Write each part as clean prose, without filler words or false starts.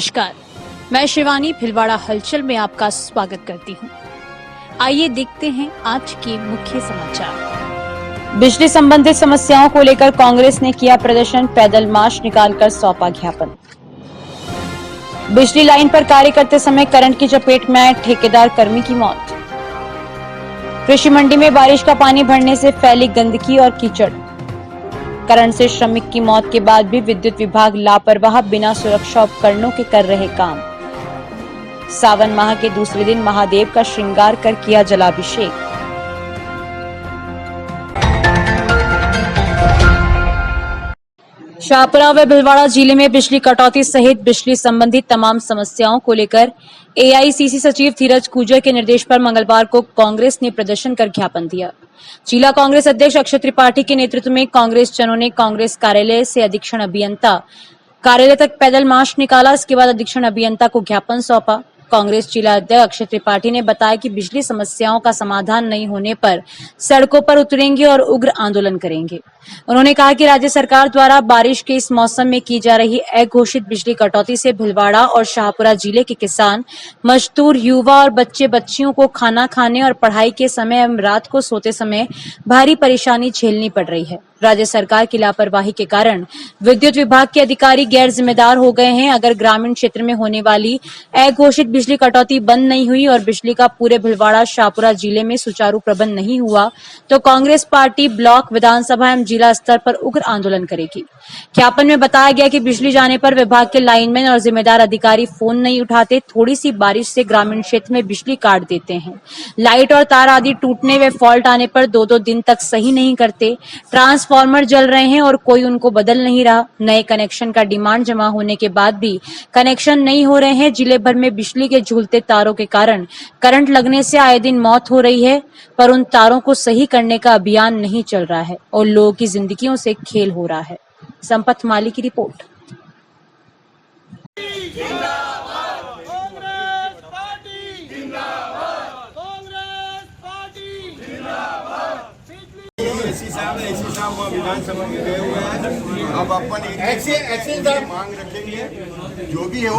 नमस्कार, मैं शिवानी भिलवाड़ा हलचल में आपका स्वागत करती हूं। आइए देखते हैं आज के मुख्य समाचार। बिजली संबंधित समस्याओं को लेकर कांग्रेस ने किया प्रदर्शन, पैदल मार्च निकालकर सौंपा ज्ञापन। बिजली लाइन पर कार्य करते समय करंट की चपेट में आए ठेकेदार कर्मी की मौत। कृषि मंडी में बारिश का पानी भरने से फैली गंदगी और कीचड़। करंट से श्रमिक की मौत के बाद भी विद्युत विभाग लापरवाह, बिना सुरक्षा उपकरणों के कर रहे काम। सावन माह के दूसरे दिन महादेव का श्रृंगार कर किया जलाभिषेक। शाहपुरा व भिलवाड़ा जिले में बिजली कटौती सहित बिजली संबंधी तमाम समस्याओं को लेकर एआईसीसी सचिव धीरज गुर्जर के निर्देश पर मंगलवार को कांग्रेस ने प्रदर्शन कर ज्ञापन दिया। जिला कांग्रेस अध्यक्ष अक्षय त्रिपाठी के नेतृत्व में कांग्रेस जनों ने कांग्रेस कार्यालय से अधीक्षण अभियंता कार्यालय तक पैदल मार्च निकाला। इसके बाद अधीक्षण अभियंता को ज्ञापन सौंपा। कांग्रेस जिला अध्यक्ष अक्षय त्रिपाठी ने बताया कि बिजली समस्याओं का समाधान नहीं होने पर सड़कों पर उतरेंगे और उग्र आंदोलन करेंगे। उन्होंने कहा कि राज्य सरकार द्वारा बारिश के इस मौसम में की जा रही अघोषित बिजली कटौती से भिलवाड़ा और शाहपुरा जिले के किसान, मजदूर, युवा और बच्चे बच्चियों को खाना खाने और पढ़ाई के समय एवं रात को सोते समय भारी परेशानी झेलनी पड़ रही है। राज्य सरकार की लापरवाही के कारण विद्युत विभाग के अधिकारी गैर जिम्मेदार हो गए हैं। अगर ग्रामीण क्षेत्र में होने वाली अघोषित बिजली कटौती बंद नहीं हुई और बिजली का पूरे भिलवाड़ा शाहपुरा जिले में सुचारू प्रबंध नहीं हुआ तो कांग्रेस पार्टी ब्लॉक, विधानसभा एवं जिला स्तर पर उग्र आंदोलन करेगी। ज्ञापन में बताया गया कि बिजली जाने पर विभाग के लाइनमैन और जिम्मेदार अधिकारी फोन नहीं उठाते, थोड़ी सी बारिश से ग्रामीण क्षेत्र में बिजली काट देते हैं। लाइट और तार आदि टूटने व फॉल्ट आने पर 2-2 दिन तक सही नहीं करते। ट्रांसफार्मर जल रहे हैं और कोई उनको बदल नहीं रहा। नए कनेक्शन का डिमांड जमा होने के बाद भी कनेक्शन नहीं हो रहे हैं। जिले भर में बिजली के झूलते तारों के कारण करंट लगने से आए दिन मौत हो रही है, पर उन तारों को सही करने का अभियान नहीं चल रहा है और लोगों की जिंदगियों से खेल हो रहा है। संपत माली की रिपोर्ट। ऐसी साहब विधानसभा में गए हुए हैं। अब अपन ऐसे मांग रखेंगे, जो भी हो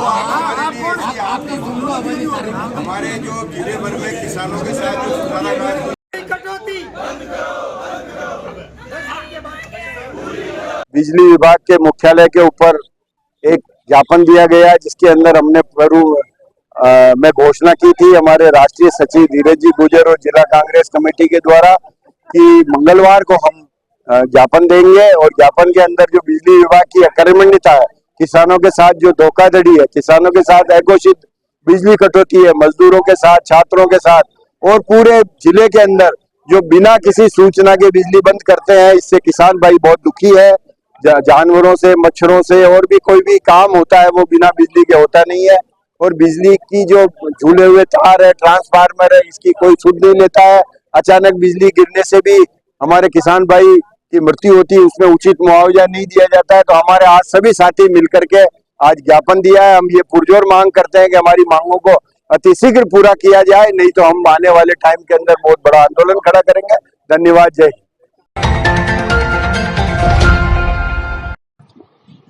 हमारे जो जिले भर में किसानों के साथ जो सुधारा बिजली विभाग के मुख्यालय के ऊपर एक ज्ञापन दिया गया, जिसके अंदर हमने में घोषणा की थी हमारे राष्ट्रीय सचिव धीरज जी गुर्जर और जिला कांग्रेस कमेटी के द्वारा कि मंगलवार को हम ज्ञापन देंगे और ज्ञापन के अंदर जो बिजली विभाग की अकर्मण्यता है, किसानों के साथ जो धोखाधड़ी है, किसानों के साथ अघोषित बिजली कटौती है, मजदूरों के साथ, छात्रों के साथ और पूरे जिले के अंदर जो बिना किसी सूचना के बिजली बंद करते हैं, इससे किसान भाई बहुत दुखी है। जानवरों से, मच्छरों से और भी कोई भी काम होता है वो बिना बिजली के होता नहीं है। और बिजली की जो झूले हुए तार है, ट्रांसफार्मर है, इसकी कोई सुध नहीं लेता है। अचानक बिजली गिरने से भी हमारे किसान भाई की मृत्यु होती है, उसमें उचित मुआवजा नहीं दिया जाता है। तो हमारे आज सभी साथी मिलकर के आज ज्ञापन दिया है। हम ये पुरजोर मांग करते हैं कि हमारी मांगों को अतिशीघ्र पूरा किया जाए, नहीं तो हम आने वाले टाइम के अंदर बहुत बड़ा आंदोलन खड़ा करेंगे। धन्यवाद। जय हिंद।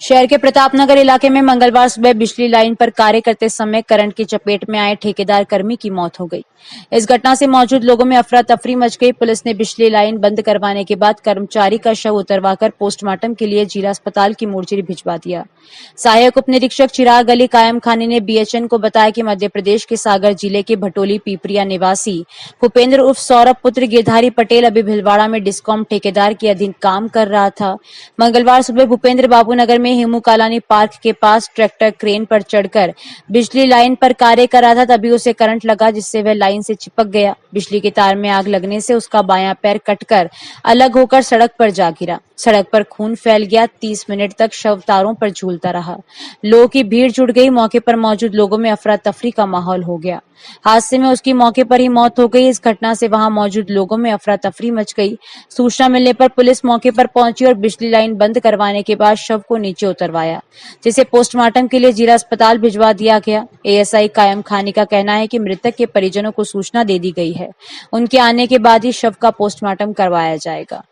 शहर के प्रतापनगर इलाके में मंगलवार सुबह बिजली लाइन पर कार्य करते समय करंट की चपेट में आए ठेकेदार कर्मी की मौत हो गई। इस घटना से मौजूद लोगों में अफरा तफरी मच गई। पुलिस ने बिजली लाइन बंद करवाने के बाद कर्मचारी का शव उतरवाकर पोस्टमार्टम के लिए जिला अस्पताल की मोर्चरी भिजवा दिया। सहायक उप निरीक्षक चिराग अली कायम खानी ने बीएचएन को बताया कि मध्य प्रदेश के सागर जिले के भटोली पीपरिया निवासी भूपेंद्र उर्फ सौरभ पुत्र गिरधारी पटेल अभी भिलवाड़ा में डिस्कॉम ठेकेदार के अधीन काम कर रहा था। मंगलवार सुबह भूपेंद्र बाबू नगर में हेमू कालानी पार्क के पास ट्रैक्टर क्रेन पर चढ़कर बिजली लाइन पर कार्य कर रहा था, तभी उसे करंट लगा, जिससे वह लाइन से चिपक गया। बिजली के तार में आग लगने से उसका बायां पैर कटकर अलग होकर सड़क पर जा गिरा। सड़क पर खून फैल गया। 30 मिनट तक शव तारों पर झूलता रहा। लोगों की भीड़ जुट गई। मौके पर मौजूद लोगों में अफरा तफरी का माहौल हो गया। हादसे में उसकी मौके पर ही मौत हो गई। इस घटना से वहां मौजूद लोगों में अफरा तफरी मच गई। सूचना मिलने पर पुलिस मौके पर पहुंची और बिजली लाइन बंद करवाने के बाद शव को नीचे उतरवाया, जिसे पोस्टमार्टम के लिए जिला अस्पताल भिजवा दिया गया। एएसआई कायम खानी का कहना है कि मृतक के परिजनों को सूचना दे दी गई है। उनके आने के बाद ही शव का पोस्टमार्टम करवाया जाएगा।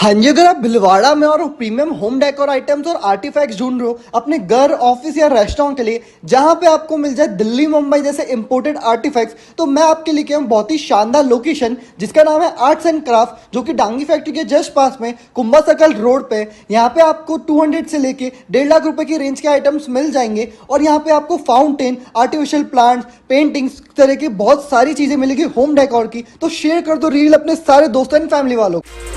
हाँ जी, अगर आप भिलवाड़ा में और प्रीमियम होम डेकोर आइटम्स और आर्टिफैक्ट्स ढूंढ रहे हो अपने घर, ऑफिस या रेस्टोरेंट के लिए, जहां पे आपको मिल जाए दिल्ली मुंबई जैसे इंपोर्टेड आर्टिफैक्ट्स, तो मैं आपके लिए क्या हूं बहुत ही शानदार लोकेशन जिसका नाम है आर्ट्स एंड क्राफ्ट, जो कि डांगी फैक्ट्री के जस्ट पास में कुंभा सर्कल रोड पे। यहाँ पे आपको 200 से लेके 1.5 लाख रुपए की रेंज के आइटम्स मिल जाएंगे और यहाँ पे आपको फाउंटेन, आर्टिफिशियल प्लांट्स, पेंटिंग्स तरह की बहुत सारी चीजें मिलेगी होम डेकोर की। तो शेयर कर दो रील अपने सारे दोस्तों एंड फैमिली वालों को।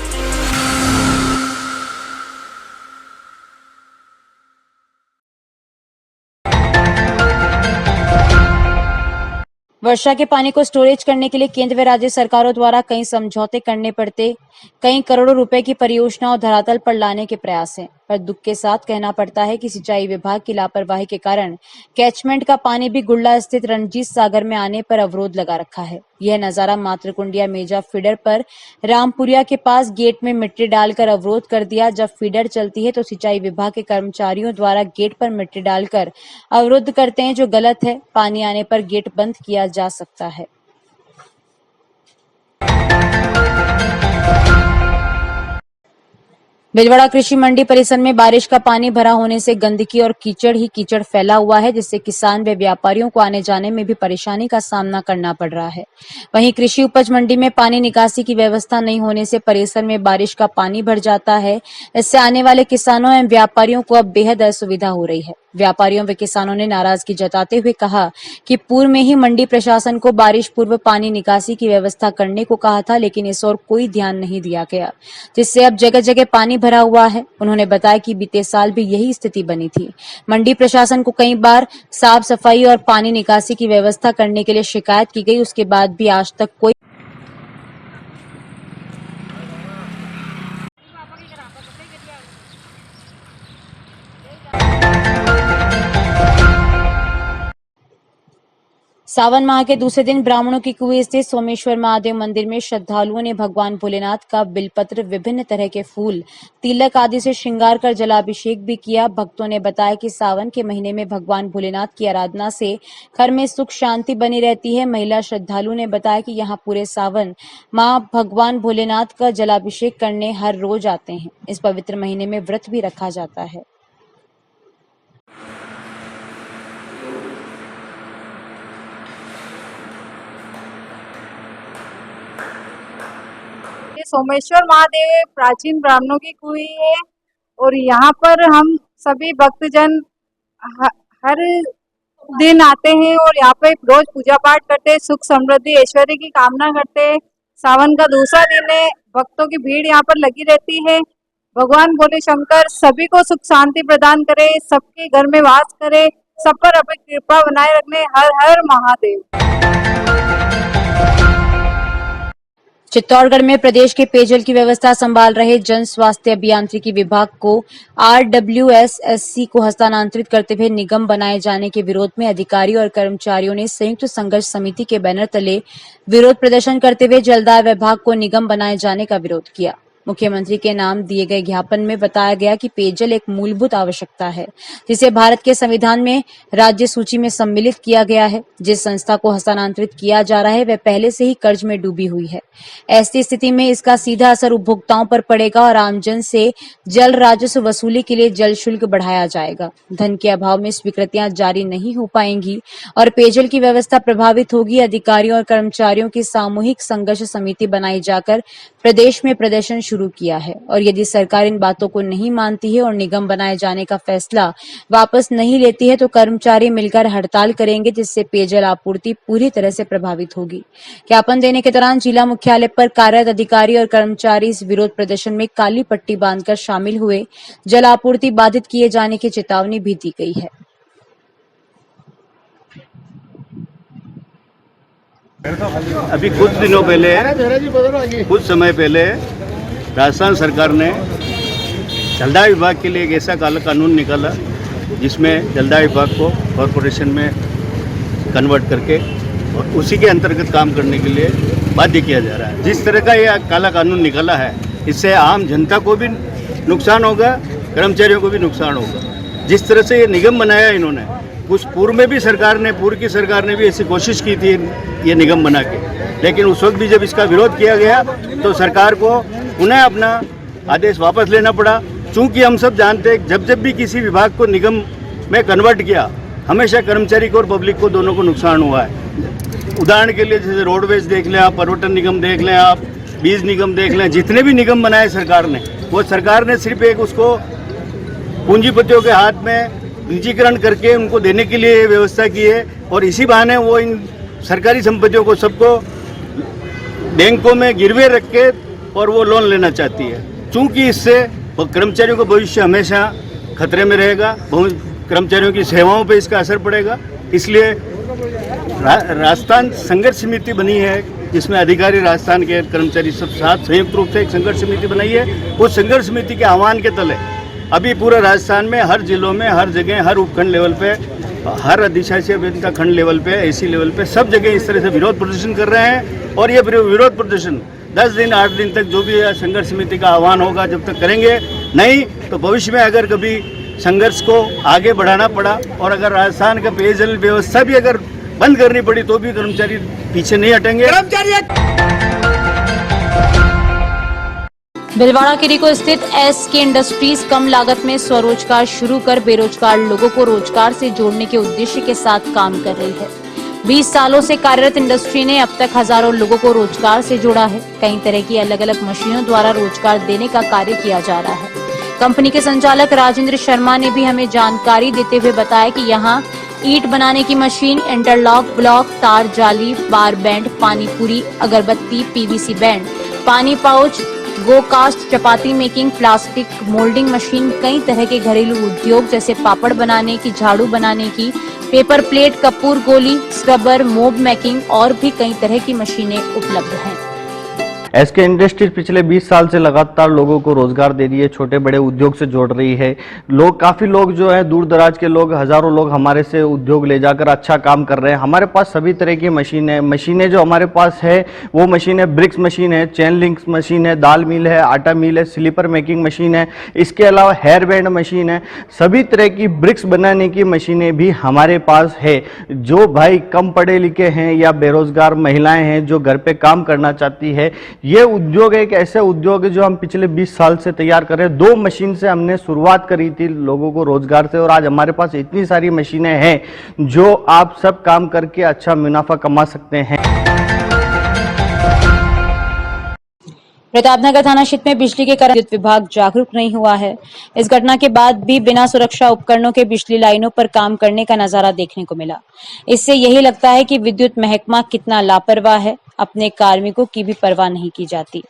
वर्षा के पानी को स्टोरेज करने के लिए केंद्र व राज्य सरकारों द्वारा कई समझौते करने पड़ते कई करोड़ों रुपए की परियोजनाओं धरातल पर लाने के प्रयास हैं, पर दुख के साथ कहना पड़ता है कि सिंचाई विभाग की लापरवाही के कारण कैचमेंट का पानी भी गुड़ला स्थित रणजीत सागर में आने पर अवरोध लगा रखा है। यह नजारा मातृकुंडिया मेजा फीडर पर रामपुरिया के पास गेट में मिट्टी डालकर अवरोध कर दिया। जब फीडर चलती है तो सिंचाई विभाग के कर्मचारियों द्वारा गेट पर मिट्टी डालकर अवरुद्ध करते हैं, जो गलत है। पानी आने पर गेट बंद किया जा सकता है। भिलवाड़ा कृषि मंडी परिसर में बारिश का पानी भरा होने से गंदगी और कीचड़ ही कीचड़ फैला हुआ है, जिससे किसान व व्यापारियों को आने जाने में भी परेशानी का सामना करना पड़ रहा है। वहीं कृषि उपज मंडी में पानी निकासी की व्यवस्था नहीं होने से परिसर में बारिश का पानी भर जाता है। इससे आने वाले किसानों एवं व्यापारियों को अब बेहद असुविधा हो रही है। व्यापारियों व किसानों ने नाराजगी जताते हुए कहा कि पूर्व में ही मंडी प्रशासन को बारिश पूर्व पानी निकासी की व्यवस्था करने को कहा था, लेकिन इस ओर कोई ध्यान नहीं दिया गया, जिससे अब जगह जगह पानी भरा हुआ है। उन्होंने बताया कि बीते साल भी यही स्थिति बनी थी। मंडी प्रशासन को कई बार साफ सफाई और पानी निकासी की व्यवस्था करने के लिए शिकायत की गई, उसके बाद भी आज तक कोई सावन माह के दूसरे दिन ब्राह्मणों की कुएं स्थित सोमेश्वर महादेव मंदिर में श्रद्धालुओं ने भगवान भोलेनाथ का बिलपत्र, विभिन्न तरह के फूल, तिलक आदि से श्रृंगार कर जलाभिषेक भी किया। भक्तों ने बताया कि सावन के महीने में भगवान भोलेनाथ की आराधना से घर में सुख शांति बनी रहती है। महिला श्रद्धालु ने बताया कि यहाँ पूरे सावन माह भगवान भोलेनाथ का जलाभिषेक करने हर रोज आते हैं। इस पवित्र महीने में व्रत भी रखा जाता है। सोमेश्वर महादेव प्राचीन ब्राह्मणों की कुएं है और यहाँ पर हम सभी भक्तजन हर दिन आते हैं और यहाँ पे रोज पूजा पाठ करते हैं, सुख समृद्धि ऐश्वर्य की कामना करते हैं। सावन का दूसरा दिन है, भक्तों की भीड़ यहाँ पर लगी रहती है। भगवान भोले शंकर सभी को सुख शांति प्रदान करे, सबके घर में वास करे, सब पर अपनी कृपा बनाए रखने। हर हर महादेव। चित्तौड़गढ़ में प्रदेश के पेयजल की व्यवस्था संभाल रहे जन स्वास्थ्य अभियांत्रिकी विभाग को RWSSC को हस्तांतरित करते हुए निगम बनाए जाने के विरोध में अधिकारी और कर्मचारियों ने संयुक्त संघर्ष समिति के बैनर तले विरोध प्रदर्शन करते हुए जलदाय विभाग को निगम बनाए जाने का विरोध किया। मुख्यमंत्री के नाम दिए गए ज्ञापन में बताया गया कि पेयजल एक मूलभूत आवश्यकता है, जिसे भारत के संविधान में राज्य सूची में सम्मिलित किया गया है। जिस संस्था को हस्तांतरित किया जा रहा है वह पहले से ही कर्ज में डूबी हुई है। ऐसी स्थिति में इसका सीधा असर उपभोक्ताओं पर पड़ेगा और आमजन से जल राजस्व वसूली के लिए जल शुल्क बढ़ाया जाएगा। धन के अभाव में स्वीकृतियां जारी नहीं हो पाएंगी और पेयजल की व्यवस्था प्रभावित होगी। अधिकारियों और कर्मचारियों की सामूहिक संघर्ष समिति बनाई जाकर प्रदेश में प्रदर्शन शुरू किया है और यदि सरकार इन बातों को नहीं मानती है और निगम बनाए जाने का फैसला वापस नहीं लेती है तो कर्मचारी मिलकर हड़ताल करेंगे, जिससे पेयजल आपूर्ति पूरी तरह से प्रभावित होगी। ज्ञापन देने के दौरान जिला मुख्यालय पर कार्यरत अधिकारी और कर्मचारी इस विरोध प्रदर्शन में काली पट्टी बांधकर शामिल हुए। जल आपूर्ति बाधित किए जाने की चेतावनी भी दी गई है। अभी कुछ दिनों पहले, कुछ समय पहले राजस्थान सरकार ने जलदाय विभाग के लिए एक ऐसा काला कानून निकाला जिसमें जलदाय विभाग को कॉरपोरेशन में कन्वर्ट करके और उसी के अंतर्गत काम करने के लिए बाध्य किया जा रहा है। जिस तरह का ये काला कानून निकाला है, इससे आम जनता को भी नुकसान होगा, कर्मचारियों को भी नुकसान होगा। जिस तरह से ये निगम बनाया इन्होंने, कुछ पूर्व में भी पूर्व की सरकार ने भी ऐसी कोशिश की थी ये निगम बना के, लेकिन उस वक्त भी जब इसका विरोध किया गया तो सरकार को उन्हें अपना आदेश वापस लेना पड़ा। चूंकि हम सब जानते हैं जब जब भी किसी विभाग को निगम में कन्वर्ट किया, हमेशा कर्मचारी को और पब्लिक को दोनों को नुकसान हुआ है। उदाहरण के लिए जैसे रोडवेज देख लें आप, पर्यटन निगम देख लें आप, बीज निगम देख लें, जितने भी निगम बनाए सरकार ने, वो सरकार ने सिर्फ एक उसको पूंजीपतियों के हाथ में निजीकरण करके उनको देने के लिए व्यवस्था की है। और इसी बहाने वो इन सरकारी संपत्तियों को सबको बैंकों में गिरवे रख के और वो लोन लेना चाहती है। चूंकि इससे कर्मचारियों का भविष्य हमेशा खतरे में रहेगा, कर्मचारियों की सेवाओं पे इसका असर पड़ेगा। इसलिए राजस्थान संघर्ष समिति बनी है, जिसमें अधिकारी राजस्थान के कर्मचारी सब साथ संयुक्त रूप से एक संघर्ष समिति बनाई है। उस संघर्ष समिति के आह्वान के तले अभी पूरे राजस्थान में हर जिलों में, हर जगह, हर उपखंड लेवल पे, हर अधिशासी अभियंता खंड लेवल पे, एसी लेवल पे, सब जगह इस तरह से विरोध प्रदर्शन कर रहे हैं। और ये विरोध प्रदर्शन 10 दिन 8 दिन तक जो भी संघर्ष समिति का आह्वान होगा जब तक करेंगे, नहीं तो भविष्य में अगर कभी संघर्ष को आगे बढ़ाना पड़ा और अगर राजस्थान का पेयजल व्यवस्था भी अगर बंद करनी पड़ी तो भी कर्मचारी पीछे नहीं हटेंगे। भिलवाड़ा किरीको स्थित एसके इंडस्ट्रीज कम लागत में स्वरोजगार शुरू कर बेरोजगार लोगों को रोजगार से जोड़ने के उद्देश्य के साथ काम कर रही है। 20 सालों से कार्यरत इंडस्ट्री ने अब तक हजारों लोगों को रोजगार से जोड़ा है। कई तरह की अलग अलग मशीनों द्वारा रोजगार देने का कार्य किया जा रहा है। कंपनी के संचालक राजेंद्र शर्मा ने भी हमें जानकारी देते हुए बताया कि यहाँ ईंट बनाने की मशीन, इंटरलॉक, ब्लॉक, तार जाली, बार बैंड, पानी पूरी, अगरबत्ती, पीवीसी बैंड, पानी पाउच, गो कास्ट, चपाती मेकिंग, प्लास्टिक मोल्डिंग मशीन, कई तरह के घरेलू उद्योग जैसे पापड़ बनाने की, झाड़ू बनाने की, पेपर प्लेट, कपूर गोली, स्क्रबर, मोब मेकिंग और भी कई तरह की मशीनें उपलब्ध हैं। एसके इंडस्ट्रीज पिछले 20 साल से लगातार लोगों को रोजगार दे रही है, छोटे बड़े उद्योग से जोड़ रही है। काफी लोग जो है दूर दराज के लोग, हजारों लोग हमारे से उद्योग ले जाकर अच्छा काम कर रहे हैं। हमारे पास सभी तरह की मशीनें जो हमारे पास है वो मशीनें ब्रिक्स मशीन है, चेन लिंक्स मशीन है, दाल मिल है, आटा मिल है, स्लीपर मेकिंग मशीन है, इसके अलावा हेयर बैंड मशीन है। सभी तरह की ब्रिक्स बनाने की मशीनें भी हमारे पास है। जो भाई कम पढ़े लिखे हैं या बेरोजगार महिलाएं हैं जो घर पे काम करना चाहती है, ये उद्योग एक ऐसा उद्योग है जो हम पिछले 20 साल से तैयार कर रहे हैं। 2 मशीन से हमने शुरुआत करी थी लोगों को रोजगार से, और आज हमारे पास इतनी सारी मशीनें हैं जो आप सब काम करके अच्छा मुनाफा कमा सकते हैं। प्रतापनगर थाना क्षेत्र में बिजली के कारण विद्युत विभाग जागरूक नहीं हुआ है। इस घटना के बाद भी बिना सुरक्षा उपकरणों के बिजली लाइनों पर काम करने का नजारा देखने को मिला। इससे यही लगता है कि विद्युत महकमा कितना लापरवाह है, अपने कार्मिकों की भी परवाह नहीं की जाती।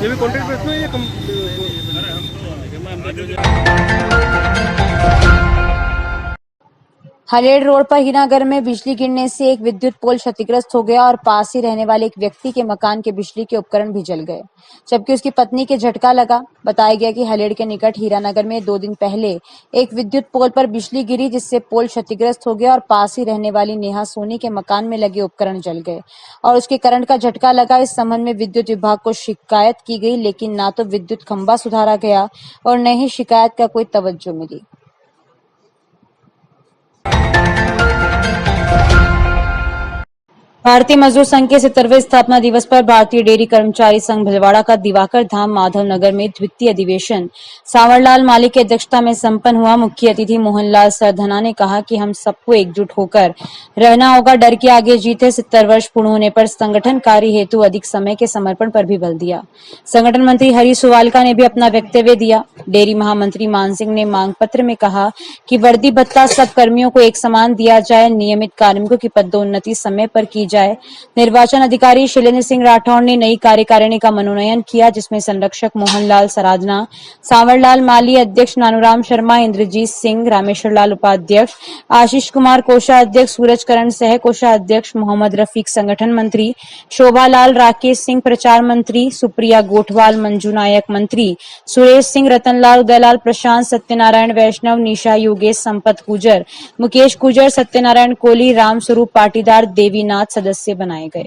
ये भी कॉन्ट्रैक्ट बेस में हलेड़ रोड पर हीरानगर में बिजली गिरने से एक विद्युत पोल क्षतिग्रस्त हो गया और पास ही रहने वाले एक व्यक्ति के मकान के बिजली के उपकरण भी जल गए, जबकि उसकी पत्नी के झटका लगा। बताया गया कि हलेड़ के निकट हीरानगर में 2 दिन पहले एक विद्युत पोल पर बिजली गिरी, जिससे पोल क्षतिग्रस्त हो गया और पास ही रहने वाली नेहा सोनी के मकान में लगे उपकरण जल गए और उसके करंट का झटका लगा। इस संबंध में विद्युत विभाग को शिकायत की गई, लेकिन ना तो विद्युत खंभा सुधारा गया और न ही शिकायत का कोई तवज्जो मिली। भारतीय मजदूर संघ के 70वें स्थापना दिवस पर भारतीय डेयरी कर्मचारी संघ भिलवाड़ा का दिवाकर धाम माधव नगर में द्वितीय अधिवेशन सांवरलाल माली की अध्यक्षता में संपन्न हुआ। मुख्य अतिथि मोहनलाल सरधना ने कहा कि हम सबको एकजुट होकर रहना होगा, डर के आगे जीत है। 70 वर्ष पूर्ण होने पर संगठन कार्य हेतु अधिक समय के समर्पण पर भी बल दिया। संगठन मंत्री हरी सुवालका ने भी अपना वक्तव्य दिया। डेयरी महामंत्री मान सिंह ने मांग पत्र में कहा कि वर्दी भत्ता सब कर्मियों को एक समान दिया जाए, नियमित कार्मिकों की पदोन्नति समय पर की जाए। निर्वाचन अधिकारी शैलेंद्र सिंह राठौड़ ने नई कार्यकारिणी का मनोनयन किया, जिसमें संरक्षक मोहनलाल सराधना, सांवरलाल माली, अध्यक्ष नानूराम शर्मा, इंद्रजीत सिंह, रामेश्वर लाल उपाध्यक्ष, आशीष कुमार कोषाध्यक्ष, सूरज करण सह कोषाध्यक्ष, मोहम्मद रफीक संगठन मंत्री, शोभा लाल, राकेश सिंह प्रचार मंत्री, सुप्रिया गोठवाल, मंजू नायक मंत्री, सुरेश सिंह, रतनलाल, उदयलाल, प्रशांत, सत्यनारायण वैष्णव, निशा योगेश, संपत गुजर, मुकेश गुजर, सत्यनारायण कोहली, राम स्वरूप पाटीदार, देवीनाथ सदस्य बनाए गए।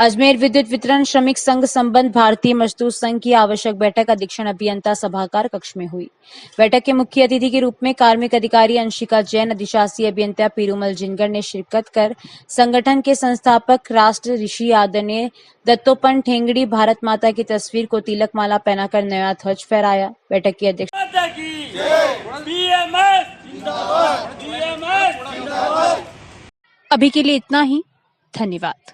अजमेर विद्युत वितरण श्रमिक संघ संबंध भारतीय मजदूर संघ की आवश्यक बैठक अधीक्षण अभियंता सभागार कक्ष में हुई। बैठक के मुख्य अतिथि के रूप में कार्मिक अधिकारी अंशिका जैन, अधिशासी अभियंता पीरूमल जिनगर ने शिरकत कर संगठन के संस्थापक राष्ट्र ऋषि आदरणीय दत्तोपंत ठेंगड़ी भारत माता की तस्वीर को तिलक माला पहनाकर नया ध्वज फहराया। बैठक की अध्यक्ष अभी के लिए इतना ही। धन्यवाद।